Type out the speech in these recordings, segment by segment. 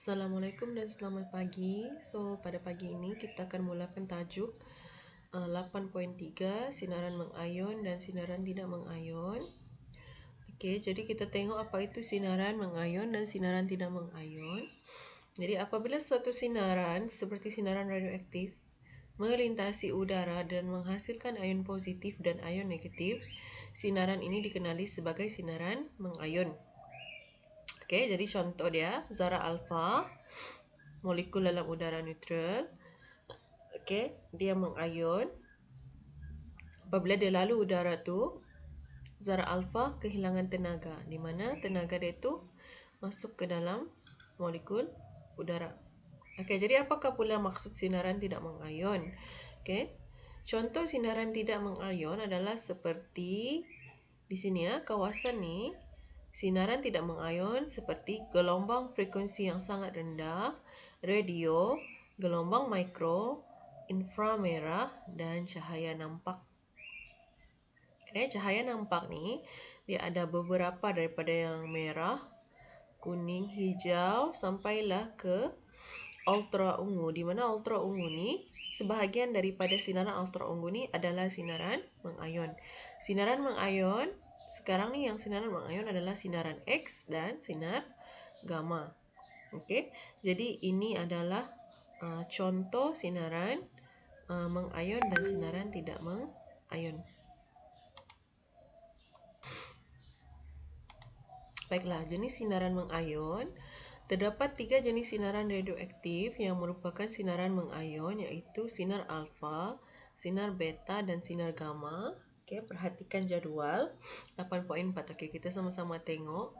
Assalamualaikum dan selamat pagi. Pada pagi ini kita akan mulakan tajuk 8.3 sinaran mengayon dan sinaran tidak mengayon. Okey, jadi kita tengok apa itu sinaran mengayon dan sinaran tidak mengayon. Jadi apabila suatu sinaran seperti sinaran radioaktif melintasi udara dan menghasilkan ion positif dan ion negatif, sinaran ini dikenali sebagai sinaran mengayon. Okey, jadi contoh dia zarah alfa, molekul dalam udara neutral. Okey, dia mengayon. Apabila dia lalu udara tu, zarah alfa kehilangan tenaga, di mana tenaga dia tu masuk ke dalam molekul udara. Okey, jadi apakah pula maksud sinaran tidak mengayon? Okey. Contoh sinaran tidak mengayon adalah seperti di sini ya, kawasan ni sinaran tidak mengayon seperti gelombang frekuensi yang sangat rendah, radio, gelombang mikro, inframerah dan cahaya nampak. Cahaya nampak ni dia ada beberapa daripada yang merah, kuning, hijau sampailah ke ultra ungu, di mana ultra ungu ni sebahagian daripada sinaran ultra ungu ni adalah sinaran mengayon. Sinaran mengayon sekarang ni yang sinaran mengayon adalah sinaran X dan sinar gamma. Okey. Jadi ini adalah contoh sinaran mengayon dan sinaran tidak mengayon. Baiklah, jenis sinaran mengayon. Terdapat 3 jenis sinaran radioaktif yang merupakan sinaran mengayon, iaitu sinar alfa, sinar beta dan sinar gamma. Okey, perhatikan jadual 8.4. Okey, kita sama-sama tengok.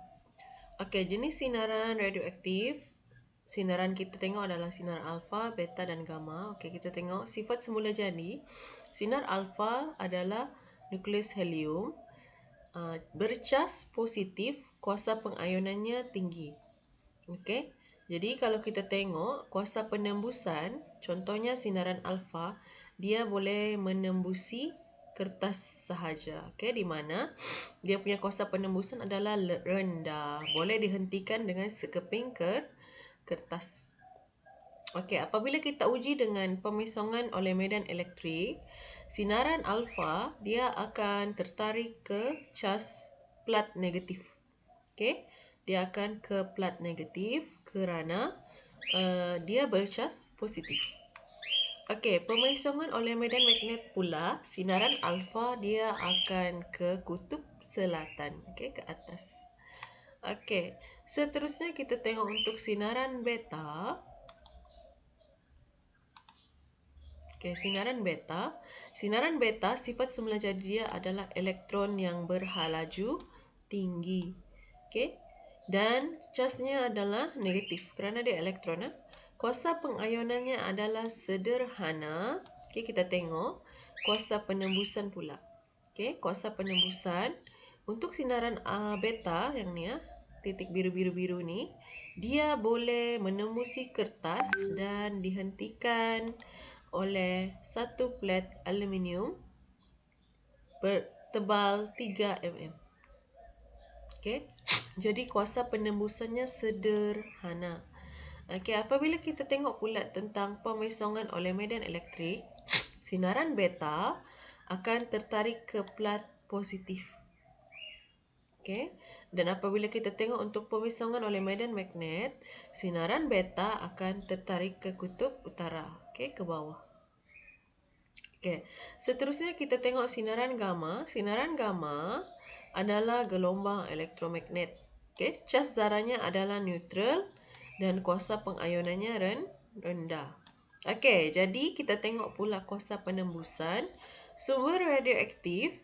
Okey, jenis sinaran radioaktif sinaran kita tengok adalah sinar alfa, beta dan gamma. Okey, kita tengok sifat semula jadi. Sinar alfa adalah nukleus helium. Bercas positif, kuasa pengayonannya tinggi. Okey. Jadi kalau kita tengok kuasa penembusan, contohnya sinaran alfa, dia boleh menembusi kertas sahaja. Okey, di mana dia punya kuasa penembusan adalah rendah, boleh dihentikan dengan sekeping kertas. Okey, apabila kita uji dengan pemesongan oleh medan elektrik, sinaran alfa dia akan tertarik ke cas plat negatif. Okey, dia akan ke plat negatif kerana dia bercas positif. Okey, pemesongan oleh medan magnet pula, sinaran alfa dia akan ke kutub selatan, okey, ke atas. Okey, seterusnya kita tengok untuk sinaran beta. Okey, sinaran beta. Sinaran beta sifat semula jadi dia adalah elektron yang berhalaju tinggi. Okey. Dan casnya adalah negatif kerana dia elektron. Kuasa pengayonannya adalah sederhana. Okey, kita tengok kuasa penembusan pula. Okey, kuasa penembusan untuk sinaran beta yang ni titik biru-biru ni, dia boleh menembusi kertas dan dihentikan oleh satu plat aluminium bertebal 3 mm. Okey. Jadi kuasa penembusannya sederhana. Okey, apabila kita tengok pula tentang pemesongan oleh medan elektrik, sinaran beta akan tertarik ke plat positif. Okey. Dan apabila kita tengok untuk pemesongan oleh medan magnet, sinaran beta akan tertarik ke kutub utara, okey, ke bawah. Okey. Seterusnya kita tengok sinaran gamma. Sinaran gamma adalah gelombang elektromagnet. Okey, cas zarahnya adalah neutral dan kuasa pengayonannya rendah. Okey, jadi kita tengok pula kuasa penembusan. Sumber radioaktif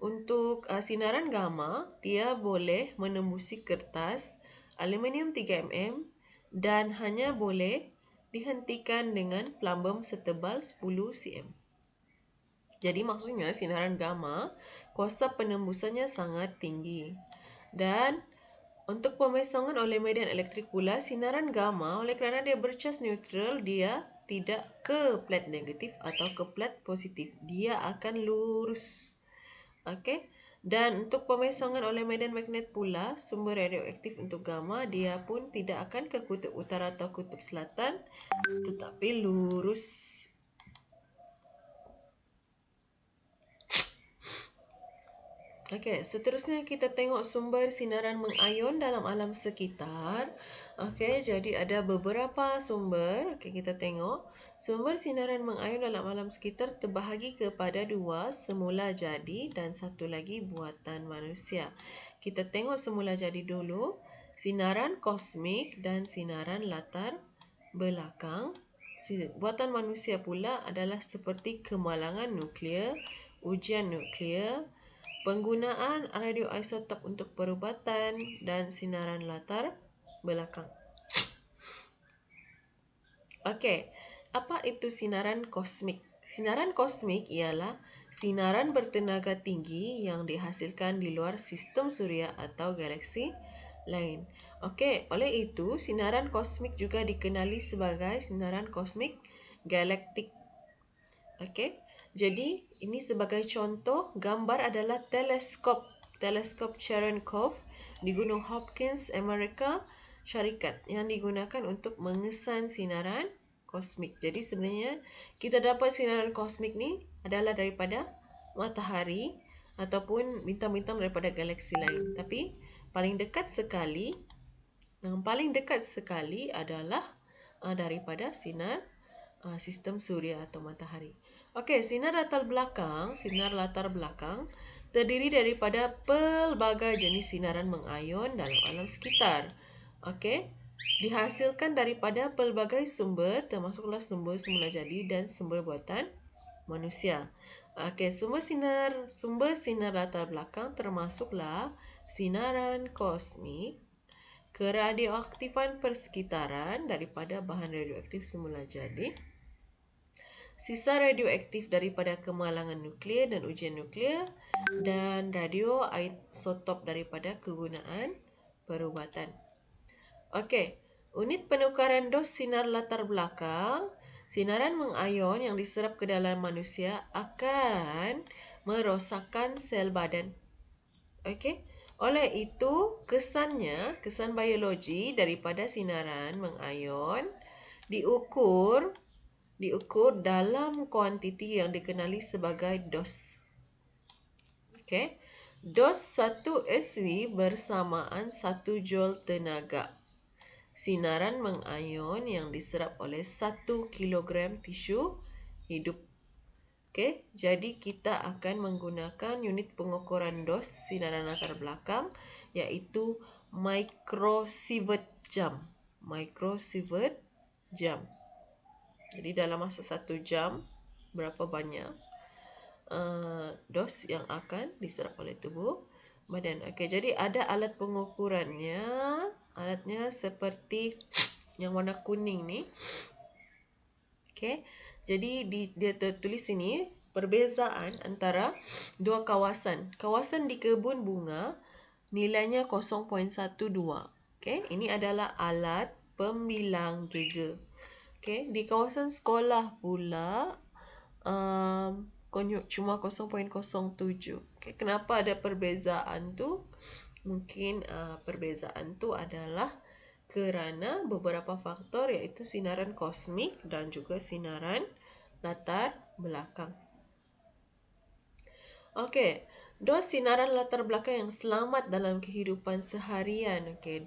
untuk sinaran gamma, dia boleh menembusi kertas aluminium 3 mm dan hanya boleh dihentikan dengan plumbum setebal 10 cm. Jadi maksudnya sinaran gamma kuasa penembusannya sangat tinggi. Dan untuk pemesongan oleh medan elektrik pula, sinaran gamma oleh kerana dia bercas neutral, dia tidak ke plat negatif atau ke plat positif. Dia akan lurus. Okey. Dan untuk pemesongan oleh medan magnet pula, sumber radioaktif untuk gamma dia pun tidak akan ke kutub utara atau kutub selatan, tetapi lurus. Okey, seterusnya kita tengok sumber sinaran mengayon dalam alam sekitar. Okey, jadi ada beberapa sumber. Okey, kita tengok. Sumber sinaran mengayon dalam alam sekitar terbahagi kepada dua, semula jadi dan satu lagi buatan manusia. Kita tengok semula jadi dulu. Sinaran kosmik dan sinaran latar belakang. Buatan manusia pula adalah seperti kemalangan nuklear, ujian nuklear, penggunaan radioisotop untuk perubatan dan sinaran latar belakang. Okey, apa itu sinaran kosmik? Sinaran kosmik ialah sinaran bertenaga tinggi yang dihasilkan di luar sistem suria atau galaksi lain. Okey, oleh itu sinaran kosmik juga dikenali sebagai sinaran kosmik galaktik. Okey. Jadi, ini sebagai contoh, gambar adalah teleskop Cherenkov di Gunung Hopkins, Amerika Syarikat yang digunakan untuk mengesan sinaran kosmik. Jadi sebenarnya kita dapat sinaran kosmik ni adalah daripada matahari ataupun bintang-bintang daripada galaksi lain. Tapi yang paling dekat sekali adalah daripada sinar sistem suria atau matahari. Okey, sinar latar belakang terdiri daripada pelbagai jenis sinaran mengayon dalam alam sekitar. Okey, dihasilkan daripada pelbagai sumber termasuklah sumber semula jadi dan sumber buatan manusia. Okey, sumber sinar latar belakang termasuklah sinaran kosmik, keradioaktifan persekitaran daripada bahan radioaktif semula jadi, sisa radioaktif daripada kemalangan nuklear dan ujian nuklear, dan radioisotop daripada kegunaan perubatan. Okey, unit penukaran dos sinar latar belakang, sinaran mengayon yang diserap ke dalam manusia akan merosakkan sel badan. Okey, oleh itu kesan biologi daripada sinaran mengayon diukur dalam kuantiti yang dikenali sebagai dos. Okey. Dos 1 SW bersamaan 1 Joule tenaga. Sinaran mengayon yang diserap oleh 1 kilogram tisu hidup. Okey, jadi kita akan menggunakan unit pengukuran dos sinaran latar belakang iaitu microsievert jam. Microsievert jam. Jadi dalam masa 1 jam, berapa banyak dos yang akan diserap oleh tubuh badan. Okey, jadi ada alat pengukurannya. Alatnya seperti yang warna kuning ni. Okey, jadi dia tertulis sini perbezaan antara dua kawasan. Kawasan di kebun bunga nilainya 0.12. Okey, ini adalah alat pembilang Geiger. Okey, di kawasan sekolah pula cuma 0.07. Okay, kenapa ada perbezaan tu? Mungkin perbezaan tu adalah kerana beberapa faktor iaitu sinaran kosmik dan juga sinaran latar belakang. Okey, dos sinaran latar belakang yang selamat dalam kehidupan seharian. Okey,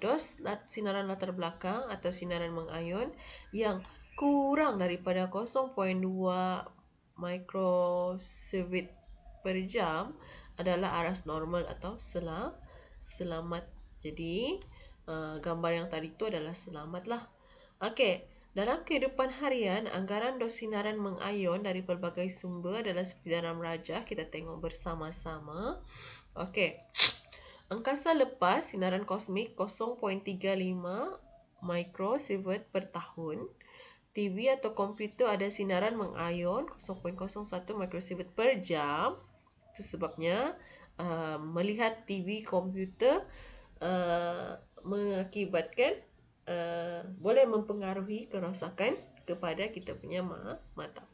sinaran latar belakang atau sinaran mengayon yang kurang daripada 0.2 microsievert per jam adalah aras normal atau selamat. Jadi, gambar yang tadi itu adalah selamatlah. Okey, dalam kehidupan harian, anggaran dos sinaran mengayon dari pelbagai sumber adalah seperti dalam rajah. Kita tengok bersama-sama. Okey, angkasa lepas sinaran kosmik 0.35 microsievert per tahun. TV atau komputer ada sinaran mengayon 0.01 microsievert per jam. Itu sebabnya melihat TV komputer mengakibatkan boleh mempengaruhi kerosakan kepada kita punya mata.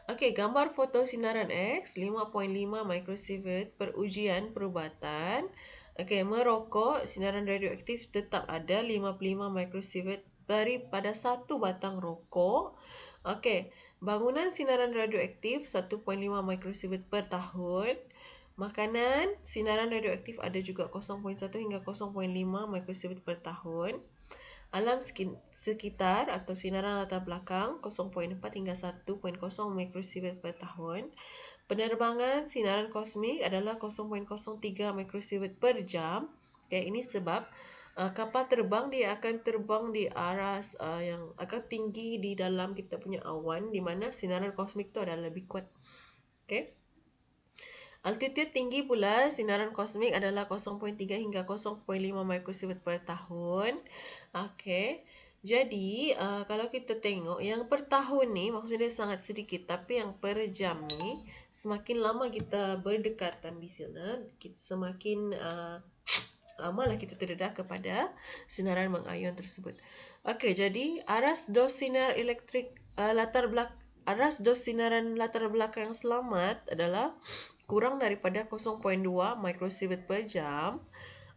Okey, gambar foto sinaran X 5.5 mikrosievert per ujian perubatan. Okey, merokok sinaran radioaktif tetap ada 55 mikrosievert daripada satu batang rokok. Okey, bangunan sinaran radioaktif 1.5 mikrosievert per tahun. Makanan sinaran radioaktif ada juga 0.1 hingga 0.5 mikrosievert per tahun. Alam sekitar atau sinaran latar belakang 0.4 hingga 1.0 mikrosievert per tahun. Penerbangan sinaran kosmik adalah 0.03 mikrosievert per jam. Okay, ini sebab kapal terbang dia akan terbang di aras yang agak tinggi di dalam kita punya awan, di mana sinaran kosmik itu adalah lebih kuat. Okay. Altitude tinggi pula sinaran kosmik adalah 0.3 hingga 0.5 mikrosievert per tahun. Okey. Jadi, kalau kita tengok yang per tahun ni maksudnya sangat sedikit, tapi yang per jam ni semakin lama kita berdekatan di sana, semakin lamalah kita terdedah kepada sinaran mengayon tersebut. Okey, jadi aras dos sinar elektrik aras dos sinaran latar belakang yang selamat adalah kurang daripada 0.2 mikrosievert per jam,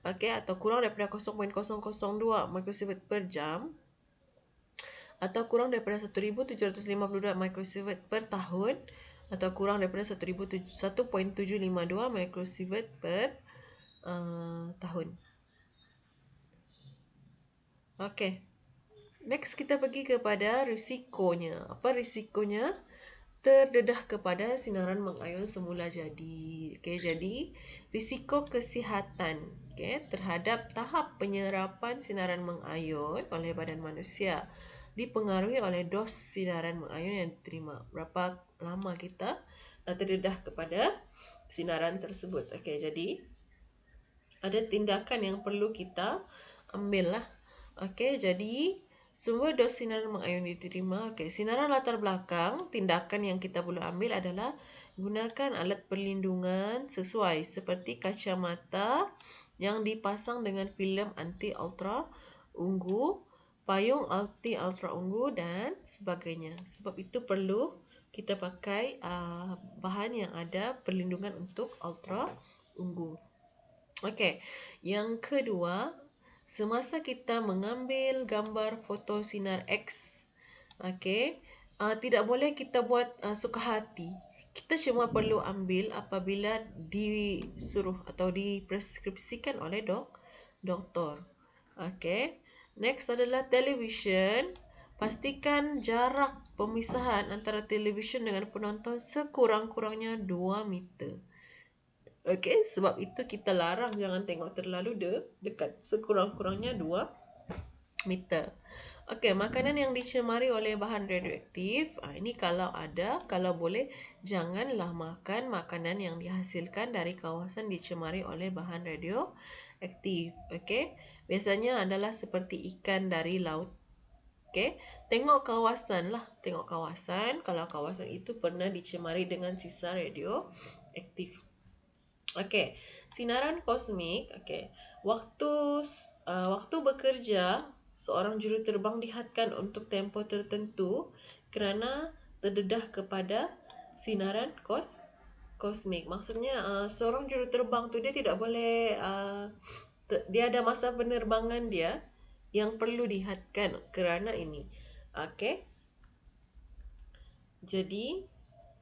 okey, atau kurang daripada 0.002 mikrosievert per jam, atau kurang daripada 1752 mikrosievert per tahun, atau kurang daripada 1.752 mikrosievert per tahun. Okey. Next kita pergi kepada risikonya. Apa risikonya? Terdedah kepada sinaran mengayon semula jadi. Okey, jadi risiko kesihatan terhadap tahap penyerapan sinaran mengayon oleh badan manusia dipengaruhi oleh dos sinaran mengayon yang diterima. Berapa lama kita terdedah kepada sinaran tersebut. Okey, jadi ada tindakan yang perlu kita ambil lah. Okey, jadi sumber dos sinaran mengayon diterima. Okey, sinaran latar belakang, tindakan yang kita perlu ambil adalah gunakan alat perlindungan sesuai seperti kacamata yang dipasang dengan filem anti ultra ungu, payung anti ultra ungu dan sebagainya. Sebab itu perlu kita pakai bahan yang ada perlindungan untuk ultra ungu. Okey, yang kedua, semasa kita mengambil gambar foto sinar X, okey, tidak boleh kita buat suka hati. Kita cuma perlu ambil apabila disuruh atau dipreskripsikan oleh doktor. Okey. Next adalah television. Pastikan jarak pemisahan antara television dengan penonton sekurang-kurangnya 2 meter. Okey, sebab itu kita larang jangan tengok terlalu dekat. Sekurang-kurangnya 2 meter. Okey, makanan yang dicemari oleh bahan radioaktif. Ini kalau ada, kalau boleh, janganlah makan makanan yang dihasilkan dari kawasan dicemari oleh bahan radioaktif. Okey, biasanya adalah seperti ikan dari laut. Okey, tengok kawasan lah. Tengok kawasan, kalau kawasan itu pernah dicemari dengan sisa radioaktif. Okey, sinaran kosmik. Okey, waktu bekerja seorang juruterbang dihadkan untuk tempoh tertentu kerana terdedah kepada sinaran kosmik. Maksudnya seorang juruterbang tu dia tidak boleh dia ada masa penerbangan dia yang perlu dihadkan kerana ini. Okey. Jadi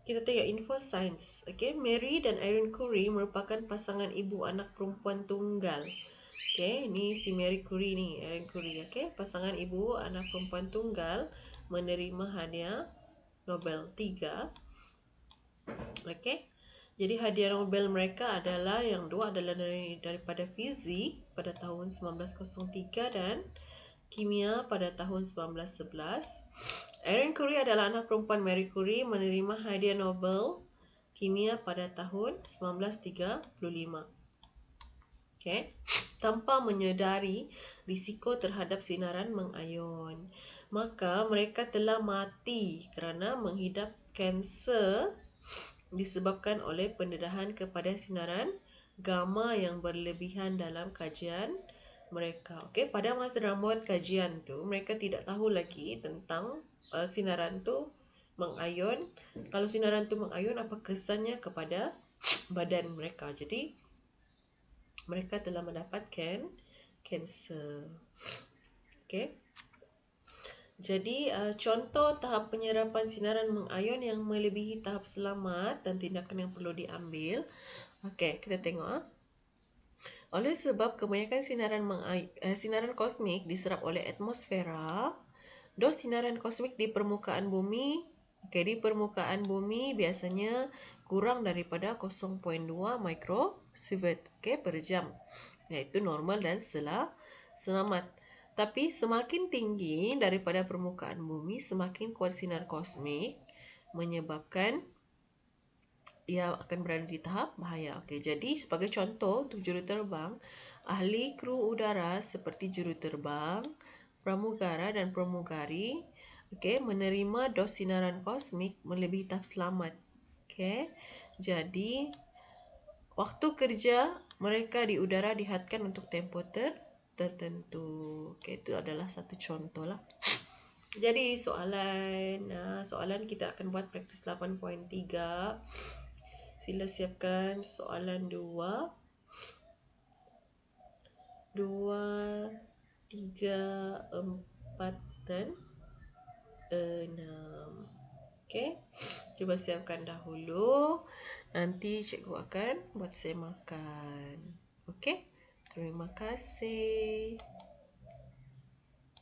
kita tengok info sains. Okey, Mary dan Irene Curie merupakan pasangan ibu anak perempuan tunggal. Okey, ini si Mary Curie ni, Irene Curie. Okey, pasangan ibu anak perempuan tunggal menerima hadiah Nobel 3. Okey. Jadi hadiah Nobel mereka adalah yang dua adalah daripada fizik pada tahun 1903 dan kimia pada tahun 1911. Irene Curie adalah anak perempuan Marie Curie menerima hadiah Nobel kimia pada tahun 1935. Okay. Tanpa menyedari risiko terhadap sinaran mengayon, maka mereka telah mati kerana menghidap kanser disebabkan oleh pendedahan kepada sinaran gamma yang berlebihan dalam kajian mereka. Okey, pada masa membuat kajian tu, mereka tidak tahu lagi tentang sinaran tu mengayon. Kalau sinaran itu mengayon, apa kesannya kepada badan mereka? Jadi mereka telah mendapatkan kanser. Okey. Jadi, contoh tahap penyerapan sinaran mengayon yang melebihi tahap selamat dan tindakan yang perlu diambil. Okey, kita tengok. Oleh sebab kebanyakan sinaran kosmik diserap oleh atmosfera, dos sinaran kosmik di permukaan bumi, di permukaan bumi biasanya kurang daripada 0.2 microsievert, per jam. Iaitu normal dan selamat. Tapi semakin tinggi daripada permukaan bumi, semakin kuat sinar kosmik menyebabkan ia akan berada di tahap bahaya. Okey, jadi sebagai contoh untuk juruterbang, ahli kru udara seperti juruterbang, pramugara dan pramugari, menerima dos sinaran kosmik melebihi tahap selamat. Okey. Jadi waktu kerja mereka di udara dihadkan untuk tempoh tertentu. Okey, itu adalah satu contoh lah. Jadi soalan kita akan buat praktis 8.3. Sila siapkan soalan 2, 3, 4 dan 6. Okey. Cuba siapkan dahulu. Nanti cikgu akan buat saya makan. Okey. Terima kasih.